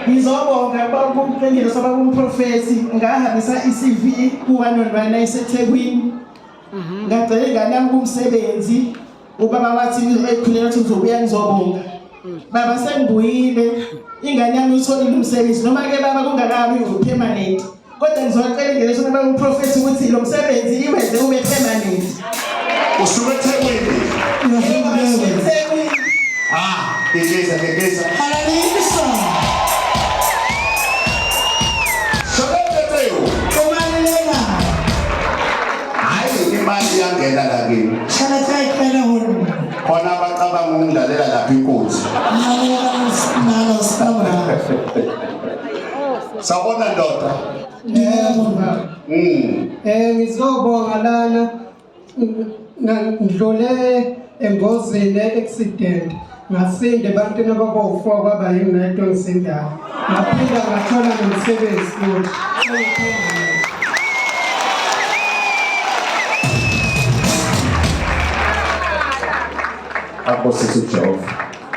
Ngizobonga bakumphengile soba kumprofesi ngahambisa iCV kuwanondwana eseThekwini. Ngacela ingane yami kumsebenzi ubaba wathi ekhuleka ukuthi uzobuya ngizobonga. Baba sengibuyile ingane yami utholile umsebenzi noma ke baba kungakabi permanent. Kodwa ngizocela ingane soba kumprofesi ukuthi lo msebenzi iwenze ube permanent. Usuke eThekwini. EThekwini. Gegeza. Hallelujah. Imali yangena la kimi. Khona abacabanga ukudlalela lapha inkunzi. Sabona ndoda. Ngizobonga lana ngidlule engozini accident. Ngasinde ebantwini abawu4 kwaba yimi ngisindayo. Ngaphinda ngathola nomsebenzi futhi. Apostle Jehova.